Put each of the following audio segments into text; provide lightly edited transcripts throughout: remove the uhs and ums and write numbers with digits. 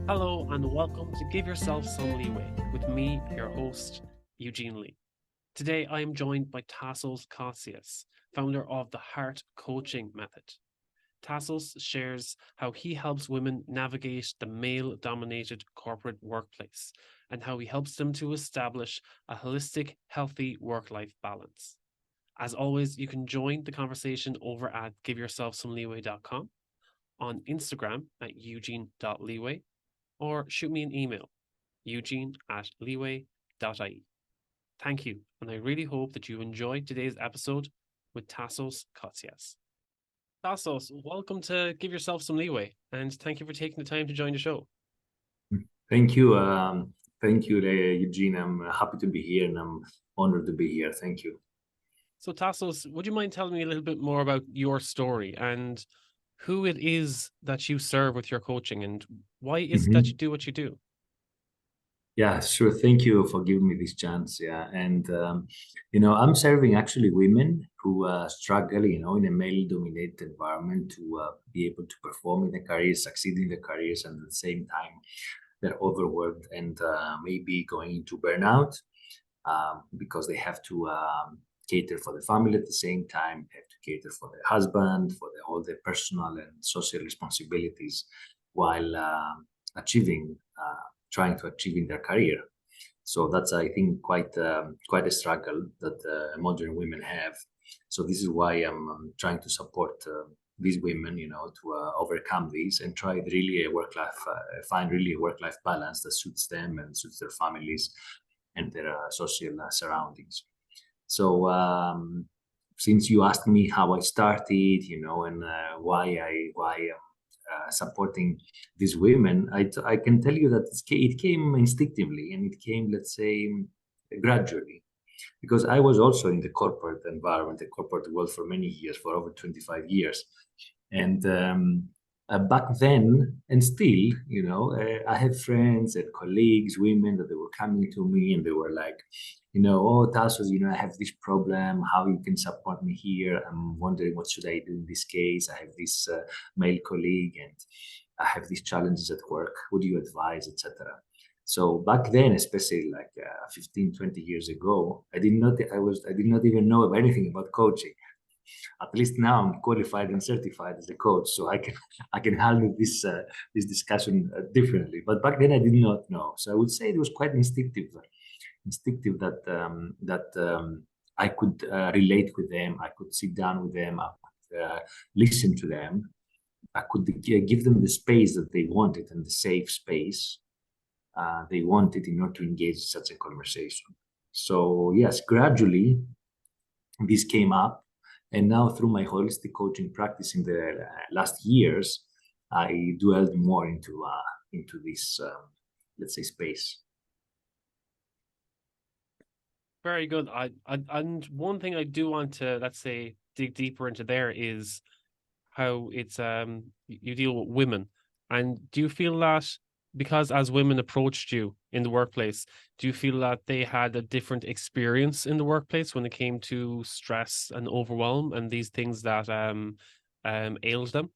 Hello and welcome to Give Yourself Some Leeway with me, your host, Eugene Lee. Today I am joined by Tassos Kotzias, founder of the Heart Coaching Method. Tassos shares how he helps women navigate the male dominated corporate workplace and how he helps them to establish a holistic, healthy work life balance. As always, you can join the conversation over at giveyourselfsomeleeway.com, on Instagram at eugene.leeway, or shoot me an email, eugene@leeway.ie. Thank you, and I really hope that you enjoyed today's episode with Tassos Kotzias. Tassos, welcome to Give Yourself Some Leeway, and thank you for taking the time to join the show. Thank you. Thank you, Eugene. I'm happy to be here and I'm honored to be here. Thank you. So, Tassos, would you mind telling me a little bit more about your story and who it is that you serve with your coaching and why is it that you do what you do? Yeah, sure. Thank you for giving me this chance. Yeah. And, I'm serving actually women who struggle, in a male dominated environment to be able to perform in their careers, succeed in their careers, and at the same time, they're overworked and maybe going into burnout because they have to cater for the family at the same time, they have to cater for their husband, for all their personal and social responsibilities while achieving, trying to achieve in their career. So that's, I think, quite a struggle that modern women have. So this is why I'm trying to support these women, to overcome these and try really find really a work-life balance that suits them and suits their families and their social surroundings. So since you asked me how I started, and why I'm supporting these women, I can tell you that it came instinctively and it came, let's say, gradually, because I was also in the corporate environment, the corporate world for many years, for over 25 years. And back then, and still, I had friends and colleagues, women that they were coming to me and they were like, oh, Tassos, I have this problem, how you can support me here? I'm wondering what should I do in this case? I have this male colleague and I have these challenges at work. What do you advise, etc.? So back then, especially like 15, 20 years ago, I did not even know of anything about coaching. At least now I'm qualified and certified as a coach, so I can handle this discussion differently. But back then I did not know, so I would say it was quite instinctive that I could relate with them. I could sit down with them. I could listen to them. I could give them the space that they wanted and the safe space they wanted in order to engage in such a conversation. So yes, gradually this came up, and now through my holistic coaching practice in the last years, I dwelled more into this, let's say, space. Very good. And one thing I do want to, let's say, dig deeper into there is how it's you deal with women. And do you feel that because as women approached you in the workplace, do you feel that they had a different experience in the workplace when it came to stress and overwhelm and these things that ailed them?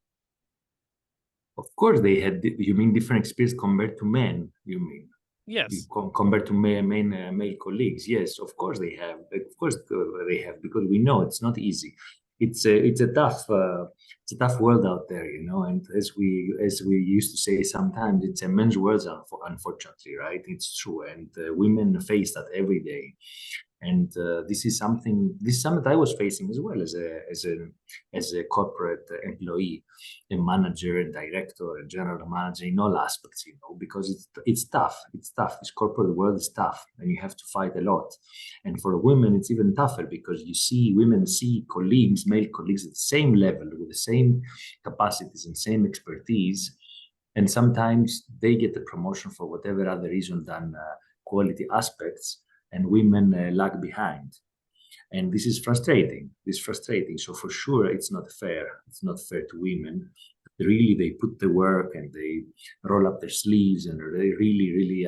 Of course, they had. You mean different experience compared to men? You mean? Yes. Compared to male colleagues? Yes, of course they have. Of course they have, because we know it's not easy. It's a tough world out there, and as we used to say sometimes, it's a men's world, unfortunately, right? It's true, and women face that every day. And this is something I was facing as well as a corporate employee, a manager, a director, a general manager, in all aspects, because it's tough. It's tough. This corporate world is tough, and you have to fight a lot. And for women, it's even tougher because women see colleagues, male colleagues, at the same level with the same capacities and same expertise, and sometimes they get the promotion for whatever other reason than quality aspects, and women lag behind. And this is frustrating. So for sure it's not fair. It's not fair to women. Really, they put the work and they roll up their sleeves and they really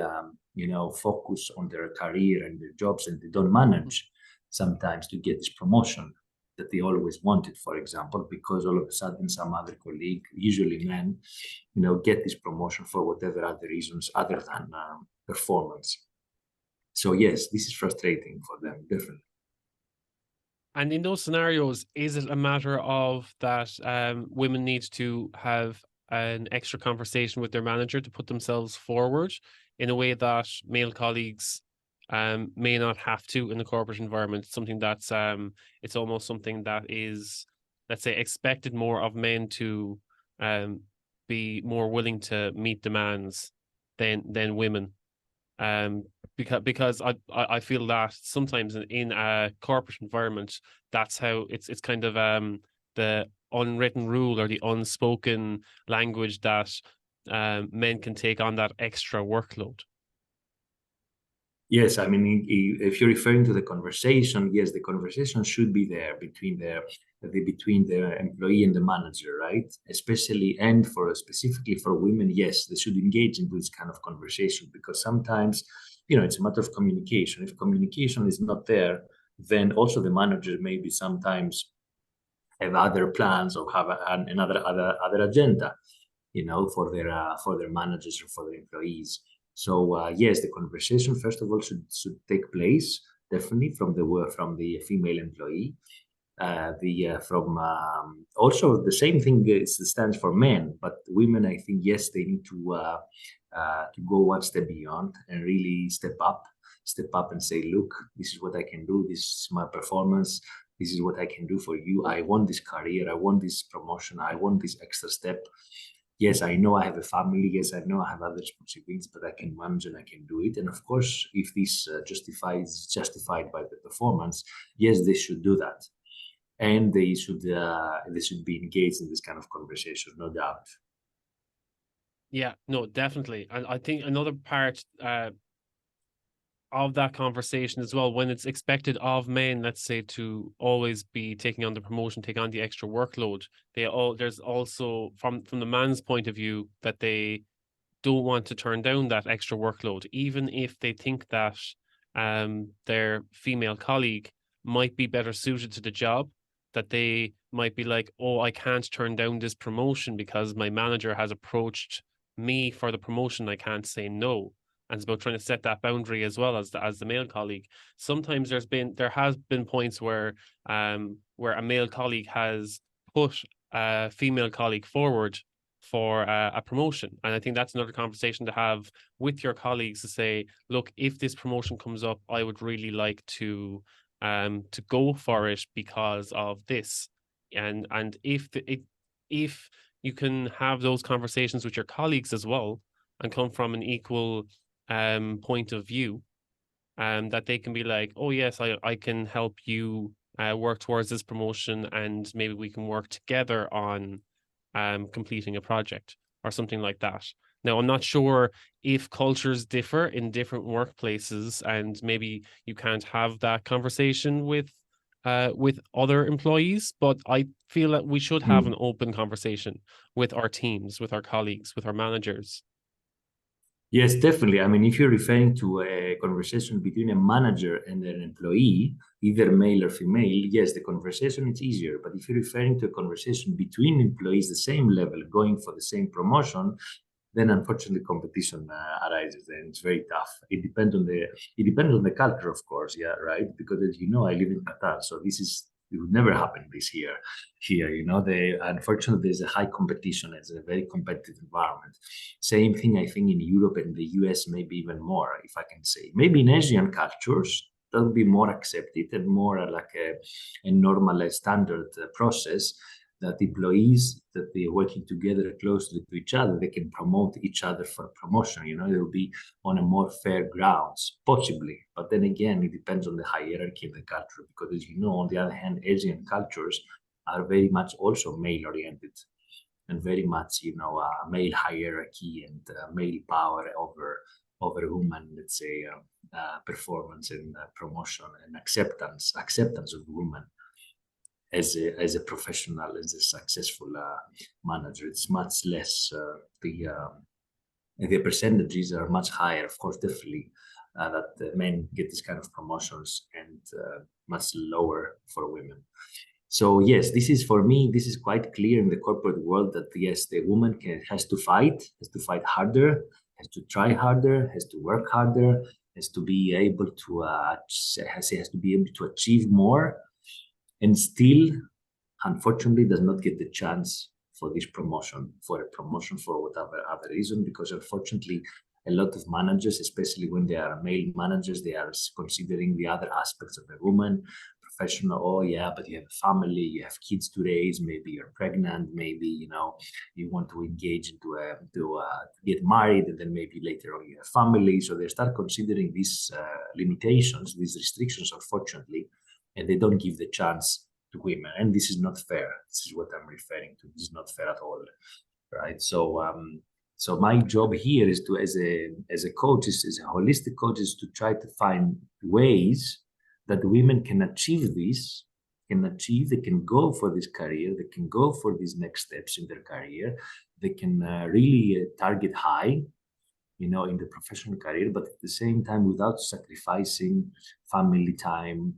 focus on their career and their jobs, and they don't manage sometimes to get this promotion that they always wanted, for example, because all of a sudden some other colleague, usually men, get this promotion for whatever other reasons other than performance. So yes, this is frustrating for them, definitely. And in those scenarios, is it a matter of that women need to have an extra conversation with their manager to put themselves forward in a way that male colleagues may not have to in the corporate environment? Something that's it's almost something that is, let's say, expected more of men to be more willing to meet demands than women. Um, because I feel that sometimes in a corporate environment, that's how it's kind of the unwritten rule or the unspoken language that men can take on that extra workload. Yes, I mean, if you're referring to the conversation, yes, the conversation should be there between the employee and the manager, right? Especially and specifically for women, yes, they should engage in this kind of conversation because sometimes, it's a matter of communication. If communication is not there, then also the manager maybe sometimes have other plans or have another agenda, for their managers or for their employees. So yes, the conversation first of all should take place definitely from the female employee. The from Also the same thing stands for men, but women, I think, yes, they need to go one step beyond and really step up and say, look, this is what I can do. This is my performance. This is what I can do for you. I want this career. I want this promotion. I want this extra step. Yes, I know I have a family. Yes, I know I have other responsibilities, but I can manage and I can do it. And of course, if this justified by the performance, yes, they should do that, and they should be engaged in this kind of conversation, no doubt. Yeah, no, definitely. And I think another part of that conversation as well, when it's expected of men, let's say, to always be taking on the promotion, take on the extra workload, there's also from the man's point of view that they don't want to turn down that extra workload, even if they think that their female colleague might be better suited to the job, that they might be like, oh, I can't turn down this promotion because my manager has approached me for the promotion. I can't say no. And it's about trying to set that boundary as well as the male colleague. Sometimes there has been points where a male colleague has put a female colleague forward for a promotion. And I think that's another conversation to have with your colleagues to say, look, if this promotion comes up, I would really like to go for it because of this. And if you can have those conversations with your colleagues as well and come from an equal point of view, that they can be like, oh yes, I can help you work towards this promotion, and maybe we can work together on completing a project or something like that. Now, I'm not sure if cultures differ in different workplaces, and maybe you can't have that conversation with other employees, but I feel that we should have an open conversation with our teams, with our colleagues, with our managers. Yes, definitely. I mean, if you're referring to a conversation between a manager and an employee, either male or female, yes, the conversation is easier. But if you're referring to a conversation between employees, the same level, going for the same promotion, then unfortunately competition arises, and it's very tough. It depends on the culture, of course, yeah, right? Because as you know, I live in Qatar, so it would never happen this year. Here, unfortunately, there's a high competition. It's a very competitive environment. Same thing, I think, in Europe and the US, maybe even more, if I can say. Maybe in Asian cultures, that would be more accepted and more like a normal, standard process, that employees, that they're working together closely to each other, they can promote each other for promotion. It will be on a more fair grounds, possibly. But then again, it depends on the hierarchy of the culture, because as you know, on the other hand, Asian cultures are very much also male-oriented and very much, male hierarchy and male power over women, let's say, performance and promotion and acceptance of women as a professional, as a successful manager. It's much less. The percentages are much higher, of course, definitely, that men get this kind of promotions, and much lower for women. So yes, this is for me. This is quite clear in the corporate world that yes, the woman has to fight harder, has to try harder, has to work harder, has to be able to has to be able to achieve more, and still, unfortunately, does not get the chance for this promotion, for a promotion for whatever other reason, because unfortunately, a lot of managers, especially when they are male managers, they are considering the other aspects of a woman, professional. Oh yeah, but you have a family, you have kids to raise, maybe you're pregnant, maybe you want to engage into to get married, and then maybe later on you have family. So they start considering these limitations, these restrictions, unfortunately, and they don't give the chance to women, and this is not fair. This is what I'm referring to. This is not fair at all, right? So my job here is to, as a coach, as a holistic coach, is to try to find ways that women can achieve this, they can go for this career, they can go for these next steps in their career, they can really target high, in the professional career, but at the same time without sacrificing family time,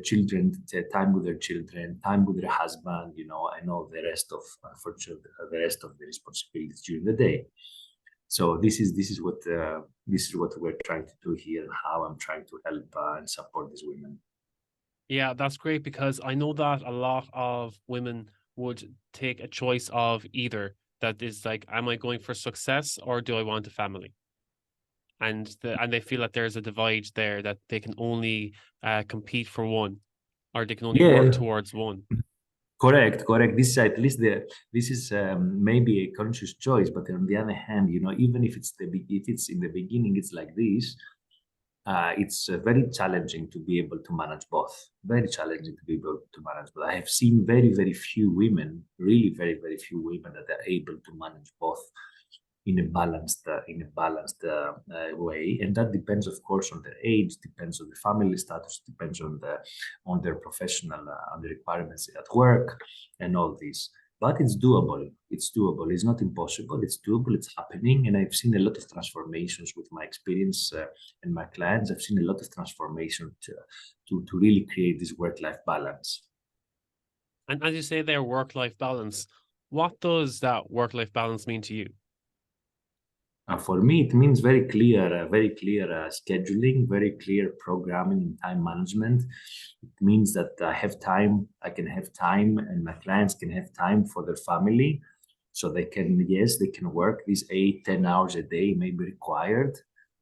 children, time with their children, time with their husband, and all the rest of, unfortunately, the rest of the responsibilities during the day. So this is what we're trying to do here, and how I'm trying to help and support these women. Yeah, that's great because I know that a lot of women would take a choice of either that is like, am I going for success or do I want a family? And they feel that there's a divide there that they can only compete for one, or they can only work Yeah, towards one. correct. This is at least this is maybe a conscious choice, but on the other hand, even if it's in the beginning, it's like this. It's very challenging to be able to manage both. Very challenging to be able to manage both. I have seen very, very few women, really very, very few women that are able to manage both in a balanced way, and that depends, of course, on their age, depends on the family status, depends on their professional on the requirements at work, and all this. But it's doable. It's doable. It's not impossible. It's doable. It's happening, and I've seen a lot of transformations with my experience and my clients. I've seen a lot of transformation to really create this work-life balance. And as you say there, work-life balance, what does that work-life balance mean to you? For me, it means very clear scheduling, very clear programming and time management. It means that I can have time, and my clients can have time for their family. So they can, yes, they can work these 8, 10 hours a day, may be required,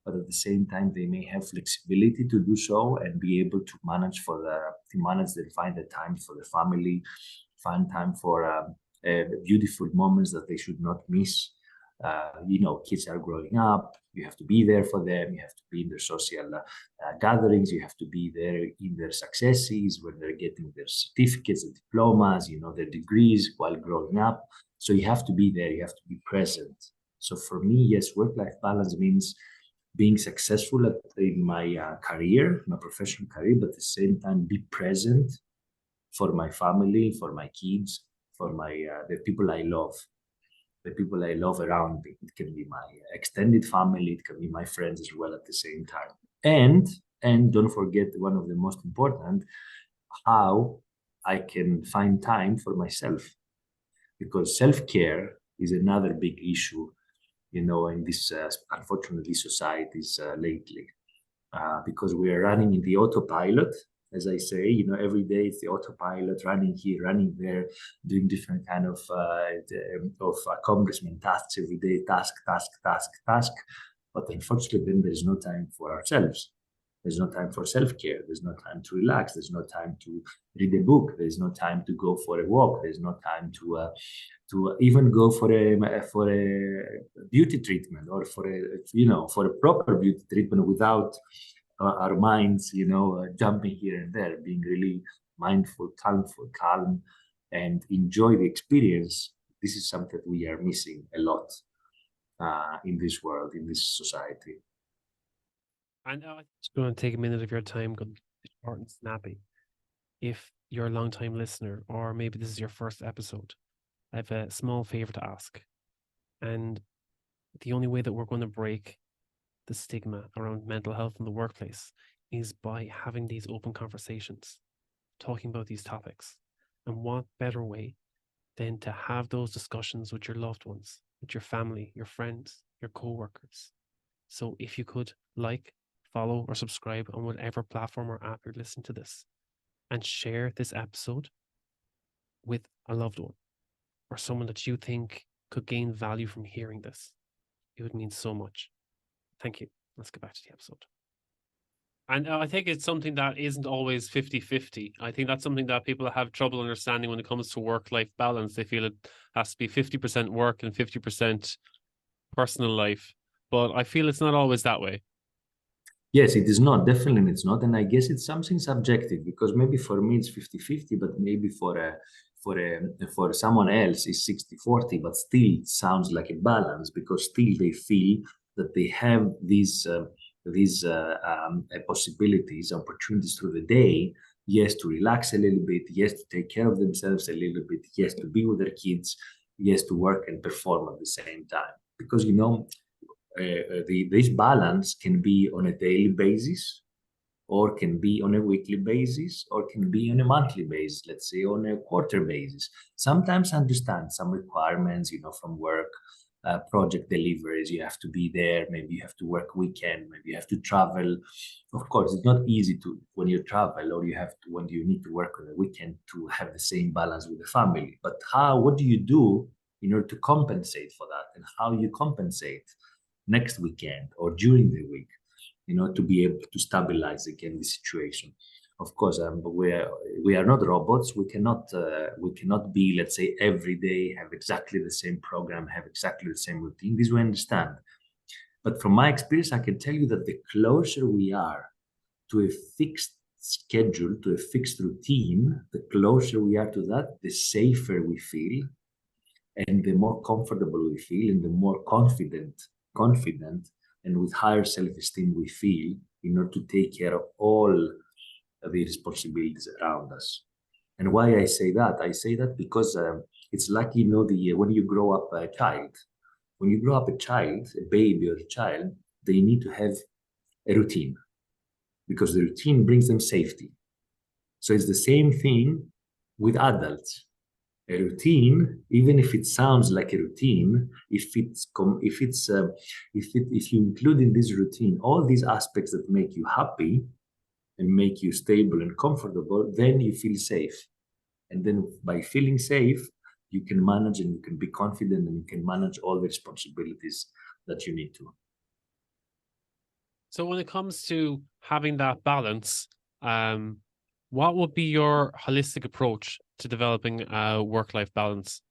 but at the same time, they may have flexibility to do so and be able to manage and find the time for the family, find time for beautiful moments that they should not miss. Kids are growing up. You have to be there for them. You have to be in their social gatherings. You have to be there in their successes when they're getting their certificates and diplomas, their degrees while growing up. So you have to be there. You have to be present. So for me, yes, work-life balance means being successful in my career, my professional career, but at the same time be present for my family, for my kids, for the people I love, around me. It can be my extended family, it can be my friends as well at the same time. And don't forget, one of the most important, how I can find time for myself, because self-care is another big issue, in this unfortunately societies lately, because we are running in the autopilot. As I say, every day it's the autopilot, running here, running there, doing different kind of accomplishment tasks every day, task. But unfortunately, then there's no time for ourselves. There's no time for self-care. There's no time to relax. There's no time to read a book. There's no time to go for a walk. There's no time to even go for a beauty treatment, or for a proper beauty treatment, without our minds, jumping here and there, being really mindful, calm, and enjoy the experience. This is something that we are missing a lot in this world, in this society. And I'm just going to take a minute of your time, going to be short and snappy. If you're a long-time listener, or maybe this is your first episode, I have a small favor to ask. And the only way that we're going to break the stigma around mental health in the workplace is by having these open conversations. talking about these topics. And what better way than to have those discussions with your loved ones, with your family, your friends, your co-workers. So if you could like, follow, or subscribe on whatever platform or app you're listening to this, and share this episode with a loved one or someone that you think could gain value from hearing this, it would mean so much. Thank you. Let's get back to the episode. And I think it's something that isn't always 50-50. I think that's something that people have trouble understanding when it comes to work-life balance. They feel it has to be 50% work and 50% personal life. But I feel it's not always that way. Yes, it is not. Definitely it's not. And I guess it's something subjective, because maybe for me it's 50-50, but maybe for someone else it's 60-40, but still it sounds like a balance, because still they feel that they have these possibilities, opportunities through the day. Yes, to relax a little bit. Yes, to take care of themselves a little bit. Yes, to be with their kids. Yes, to work and perform at the same time. Because this balance can be on a daily basis, or can be on a weekly basis, or can be on a monthly basis, let's say on a quarter basis. Sometimes I understand some requirements, from work, project deliveries, you have to be there, maybe you have to work weekend, maybe you have to travel. Of course, it's not easy to, when you travel, or when you need to work on a weekend, to have the same balance with the family. But what do you do in order to compensate for that, and how you compensate next weekend or during the week, to be able to stabilize again the situation. Of course, we are not robots. We cannot be, let's say, every day have exactly the same program, have exactly the same routine. This we understand. But from my experience, I can tell you that the closer we are to a fixed schedule, to a fixed routine, the closer we are to that, the safer we feel, and the more comfortable we feel, and the more confident, and with higher self-esteem we feel, in order to take care of all the responsibilities around us. And why I say that? I say that because it's like, when you grow up a child, a baby or a child, they need to have a routine, because the routine brings them safety. So it's the same thing with adults. A routine, even if it sounds like a routine, if you include in this routine all these aspects that make you happy and make you stable and comfortable, then you feel safe. And then by feeling safe, you can manage, and you can be confident, and you can manage all the responsibilities that you need to. So when it comes to having that balance, what would be your holistic approach to developing a work-life balance?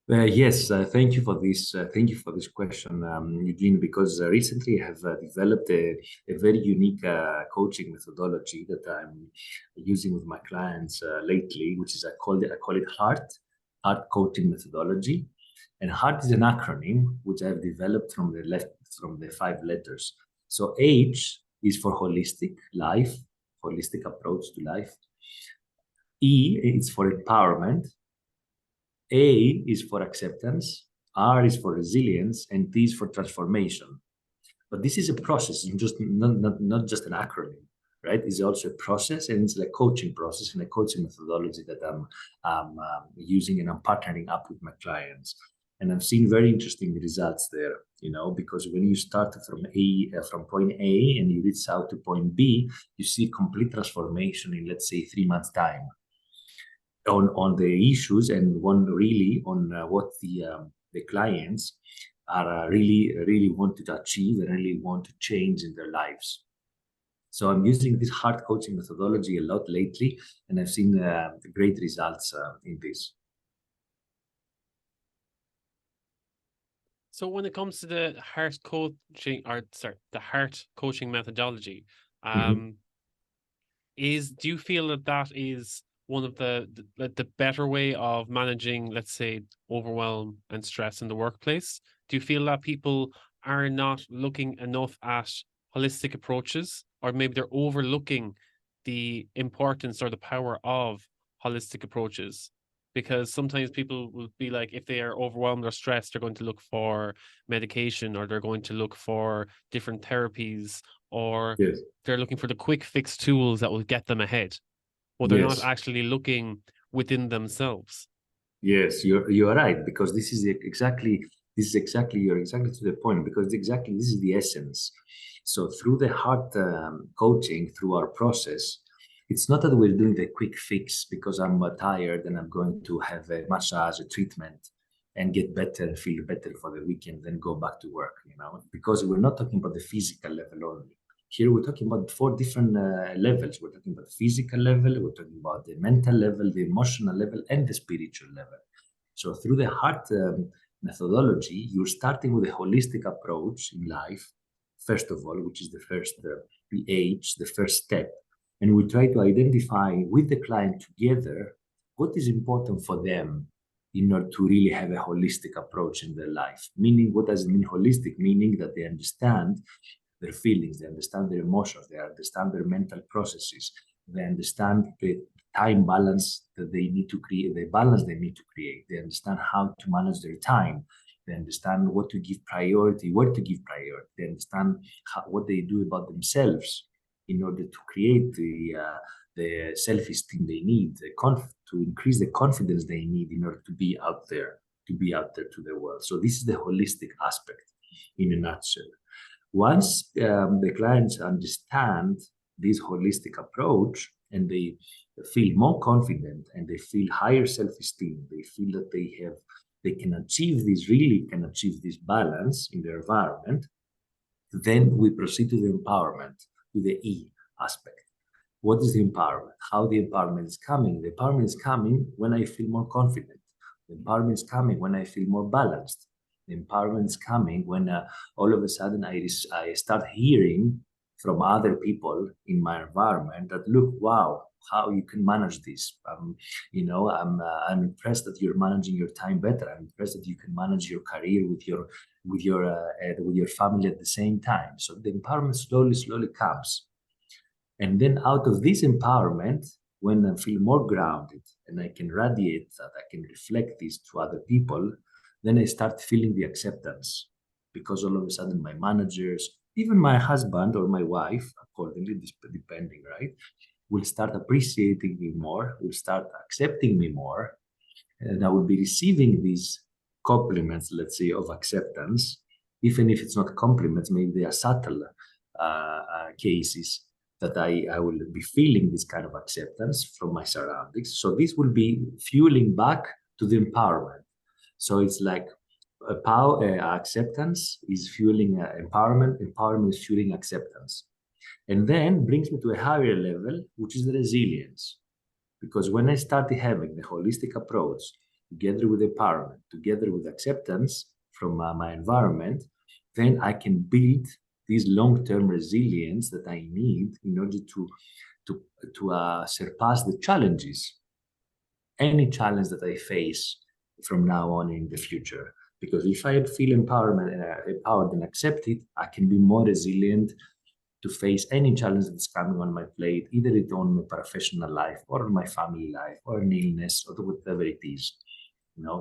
Yes, thank you for this. Thank you for this question, Eugene, because recently I have developed a very unique coaching methodology that I'm using with my clients lately, which is I call it Heart Coaching Methodology. And Heart is an acronym which I've developed from the 5 letters. So H is for holistic approach to life. E is for empowerment. A is for acceptance, R is for resilience, and T is for transformation. But this is a process, not just an acronym, right? It's also a process, and it's a coaching process and a coaching methodology that I'm using, and I'm partnering up with my clients. And I've seen very interesting results there, because when you start from point A, and you reach out to point B, you see complete transformation in, let's say, 3 months' time on the issues, and one really on what the clients are really wanted to achieve and really want to change in their lives. So I'm using this Heart Coaching methodology a lot lately, and I've seen great results in this. So when it comes to the heart coaching methodology, do you feel that is one of the better way of managing, let's say, overwhelm and stress in the workplace? Do you feel that people are not looking enough at holistic approaches, or maybe they're overlooking the importance or the power of holistic approaches? Because sometimes people will be like, if they are overwhelmed or stressed, they're going to look for medication, or they're going to look for different therapies, or Yes. they're looking for the quick fix tools that will get them ahead. but they're not Yes. actually looking within themselves. Yes, you're right, because you're exactly to the point, because exactly this is the essence. So through the heart coaching, through our process, it's not that we're doing the quick fix because I'm tired and I'm going to have a massage, a treatment, and get better and feel better for the weekend, then go back to work. Because we're not talking about the physical level only. Here we're talking about four different levels. We're talking about the physical level, we're talking about the mental level, the emotional level, and the spiritual level. So through the heart methodology, you're starting with a holistic approach in life, first of all, which is the first PH, the first step. And we try to identify with the client together what is important for them in order to really have a holistic approach in their life. Meaning, what does it mean holistic? Meaning that they understand their feelings, they understand their emotions, they understand their mental processes, they understand the time balance that they need to create, the balance they need to create. They understand how to manage their time. They understand what to give priority, where to give priority. They understand what they do about themselves in order to create the self-esteem they need, to increase the confidence they need in order to be out there, to the world. So this is the holistic aspect in a nutshell. Once the clients understand this holistic approach and they feel more confident and they feel higher self-esteem, they feel that they can achieve this balance in their environment, then we proceed to the empowerment, to the E aspect. What is the empowerment? How the empowerment is coming? The empowerment is coming when I feel more confident. The empowerment is coming when I feel more balanced. The empowerment is coming when all of a sudden I start hearing from other people in my environment that, look, wow, how you can manage this. I'm impressed that you're managing your time better. I'm impressed that you can manage your career with your family at the same time. So the empowerment slowly comes. And then out of this empowerment, when I feel more grounded and I can radiate that, I can reflect this to other people, then I start feeling the acceptance. Because all of a sudden my managers, even my husband or my wife, accordingly, depending, right, will start appreciating me more, will start accepting me more, and I will be receiving these compliments, let's say, of acceptance, even if it's not compliments, maybe they are subtle cases that I will be feeling this kind of acceptance from my surroundings. So this will be fueling back to the empowerment. So it's like acceptance is fueling empowerment is fueling acceptance. And then brings me to a higher level, which is the resilience. Because when I started having the holistic approach, together with empowerment, together with acceptance from my environment, then I can build this long-term resilience that I need in order to surpass the challenges, any challenge that I face from now on in the future. Because if I feel empowered and accept it, I can be more resilient to face any challenge that's coming on my plate, either it on my professional life or my family life or an illness or whatever it is.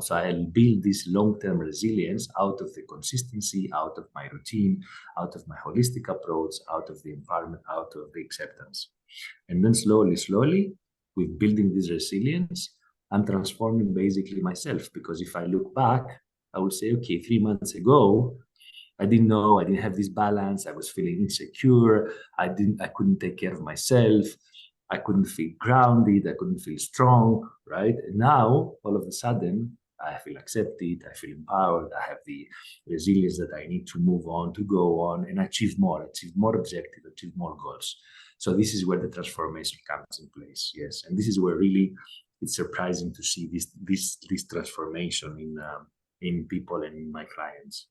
So I'll build this long-term resilience out of the consistency, out of my routine, out of my holistic approach, out of the environment, out of the acceptance. And then slowly, with building this resilience, I'm transforming basically myself. Because if I look back, I would say, okay, 3 months ago, I didn't know, I didn't have this balance. I was feeling insecure. I couldn't take care of myself. I couldn't feel grounded. I couldn't feel strong, right? And now, all of a sudden, I feel accepted. I feel empowered. I have the resilience that I need to move on, to go on and achieve more objectives, achieve more goals. So this is where the transformation comes in place. Yes, and this is where really it's surprising to see this transformation in people and in my clients.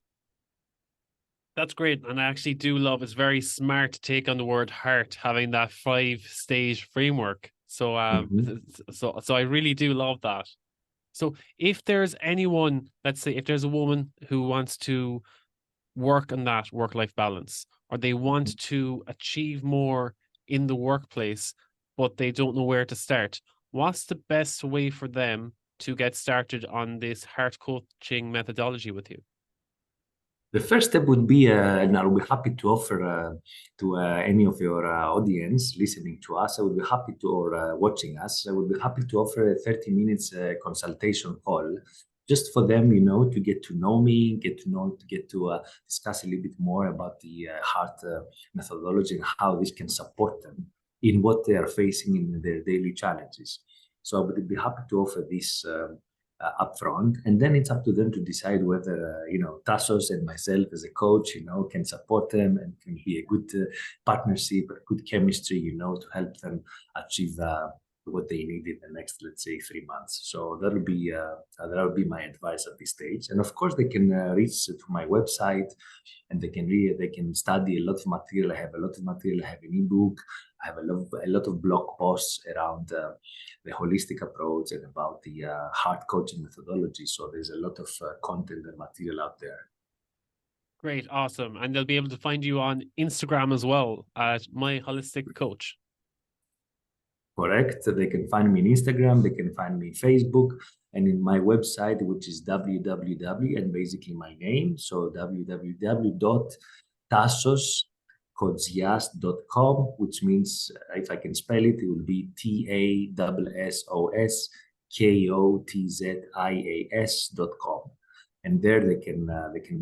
That's great. And I actually do love, it's very smart to take on the word heart, having that 5-stage framework. So so I really do love that. So if there's anyone, let's say if there's a woman who wants to work on that work-life balance, or they want to achieve more in the workplace, but they don't know where to start, what's the best way for them to get started on this heart coaching methodology with you? The first step would be, and I'll be happy to offer to any of your audience listening to us, I would be happy to, or watching us, I would be happy to offer a 30 minutes consultation call just for them, to get to know me, get to discuss a little bit more about the heart methodology and how this can support them in what they are facing in their daily challenges. So I would be happy to offer this upfront, and then it's up to them to decide whether Tassos and myself as a coach can support them and can be a good partnership, a good chemistry to help them achieve what they need in the next, let's say, 3 months. So that would be my advice at this stage. And of course they can reach to my website, and they can study a lot of material. I have a lot of material. I have an ebook. I have a lot of blog posts around the holistic approach and about the heart coaching methodology. So there's a lot of content and material out there. Great, awesome. And they'll be able to find you on Instagram as well at My Holistic Coach. Correct. They can find me on Instagram. They can find me on Facebook, and in my website, which is www, and basically my name. So www.tassos.kotzias.com, which means, if I can spell it, it will be TASSOSKOTZIAS.com. And there they can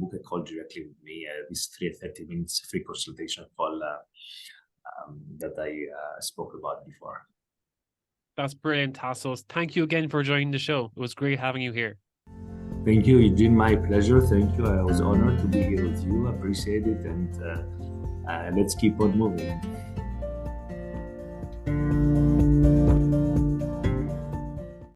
book a call directly with me. This 30 minutes free consultation call that I spoke about before. That's brilliant, Tassos. Thank you again for joining the show. It was great having you here. Thank you, Eugene. My pleasure. Thank you. I was honored to be here with you. Appreciate it. And let's keep on moving.